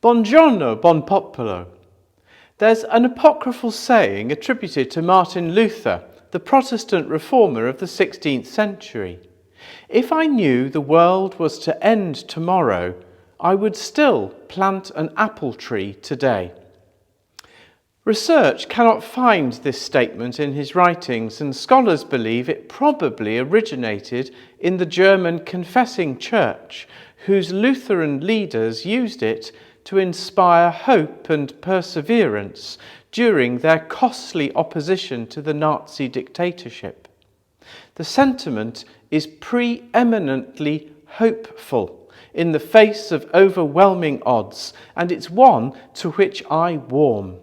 Buongiorno, buon popolo. There's an apocryphal saying attributed to Martin Luther, the Protestant reformer of the 16th century. If I knew the world was to end tomorrow, I would still plant an apple tree today. Research cannot find this statement in his writings, and scholars believe it probably originated in the German Confessing Church, whose Lutheran leaders used it to inspire hope and perseverance during their costly opposition to the Nazi dictatorship. The sentiment is preeminently hopeful in the face of overwhelming odds, and it's one to which I warm.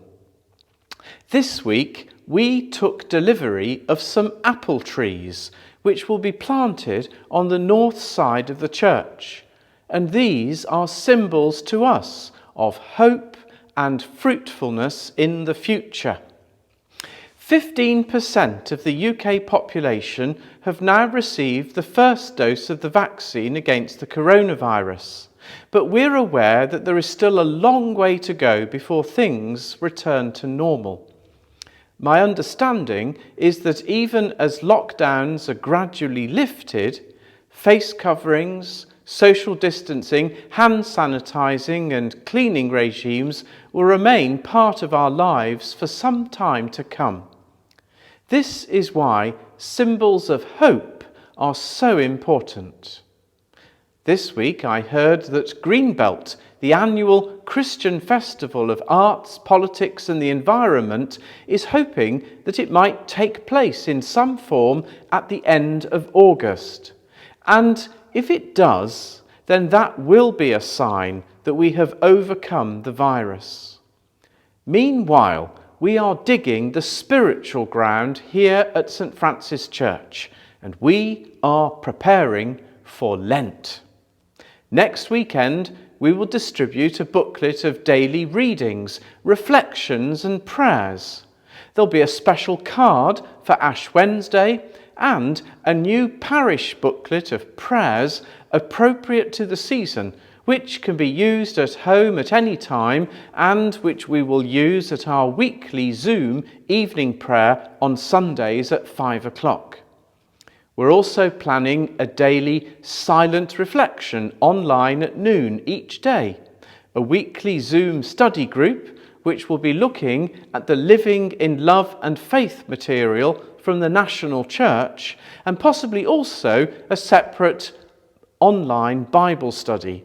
This week, we took delivery of some apple trees, which will be planted on the north side of the church. And these are symbols to us of hope and fruitfulness in the future. 15% of the UK population have now received the first dose of the vaccine against the coronavirus. But we're aware that there is still a long way to go before things return to normal. My understanding is that even as lockdowns are gradually lifted, face coverings, social distancing, hand sanitising and cleaning regimes will remain part of our lives for some time to come. This is why symbols of hope are so important. This week I heard that Greenbelt, the annual Christian festival of arts, politics and the environment, is hoping that it might take place in some form at the end of August. And if it does, then that will be a sign that we have overcome the virus. Meanwhile, we are digging the spiritual ground here at St. Francis Church, and we are preparing for Lent. Next weekend, we will distribute a booklet of daily readings, reflections and prayers. There'll be a special card for Ash Wednesday and a new parish booklet of prayers appropriate to the season, which can be used at home at any time and which we will use at our weekly Zoom evening prayer on Sundays at 5 o'clock. We're also planning a daily silent reflection online at noon each day, a weekly Zoom study group which will be looking at the Living in Love and Faith material from the National Church, and possibly also a separate online Bible study.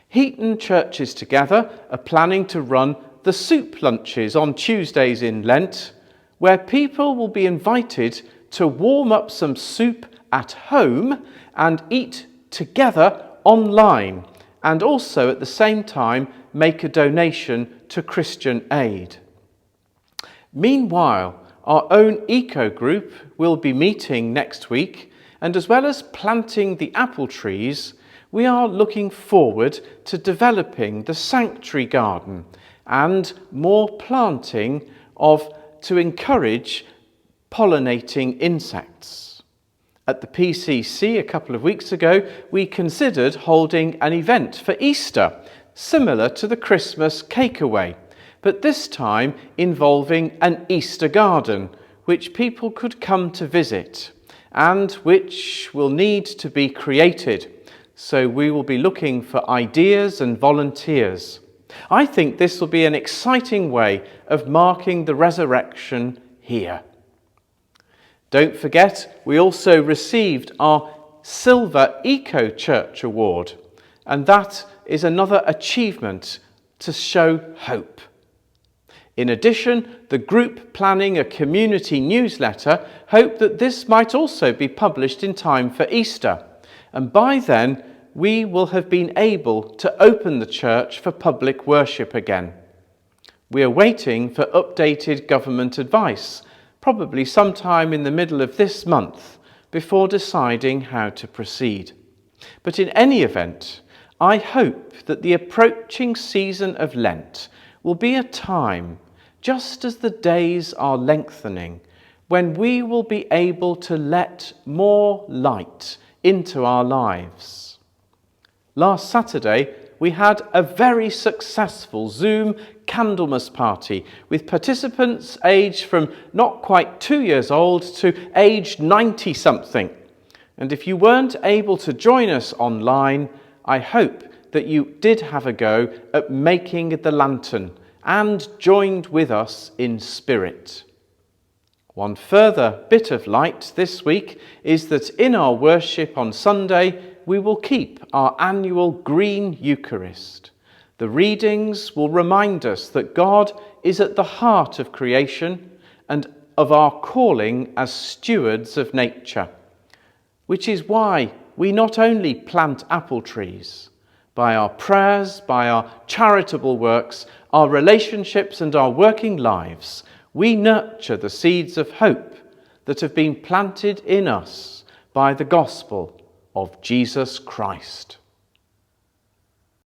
Heaton Churches Together are planning to run the soup lunches on Tuesdays in Lent, where people will be invited to warm up some soup at home and eat together online, and also at the same time make a donation to Christian Aid. Meanwhile, our own eco group will be meeting next week, and as well as planting the apple trees, we are looking forward to developing the sanctuary garden and more planting to encourage pollinating insects. At the PCC a couple of weeks ago, we considered holding an event for Easter, similar to the Christmas Cakeaway, but this time involving an Easter garden, which people could come to visit, and which will need to be created. So we will be looking for ideas and volunteers. I think this will be an exciting way of marking the resurrection here. Don't forget, we also received our Silver Eco Church Award, and that is another achievement to show hope. In addition, the group planning a community newsletter hope that this might also be published in time for Easter, and by then we will have been able to open the church for public worship again. We are waiting for updated government advice, probably sometime in the middle of this month, before deciding how to proceed. But in any event, I hope that the approaching season of Lent will be a time, just as the days are lengthening, when we will be able to let more light into our lives. Last Saturday we had a very successful Zoom Candlemas party with participants aged from not quite 2 years old to aged 90-something. And if you weren't able to join us online, I hope that you did have a go at making the lantern and joined with us in spirit. One further bit of light this week is that in our worship on Sunday, we will keep our annual Green Eucharist. The readings will remind us that God is at the heart of creation and of our calling as stewards of nature, which is why we not only plant apple trees. By our prayers, by our charitable works, our relationships and our working lives, we nurture the seeds of hope that have been planted in us by the gospel of Jesus Christ.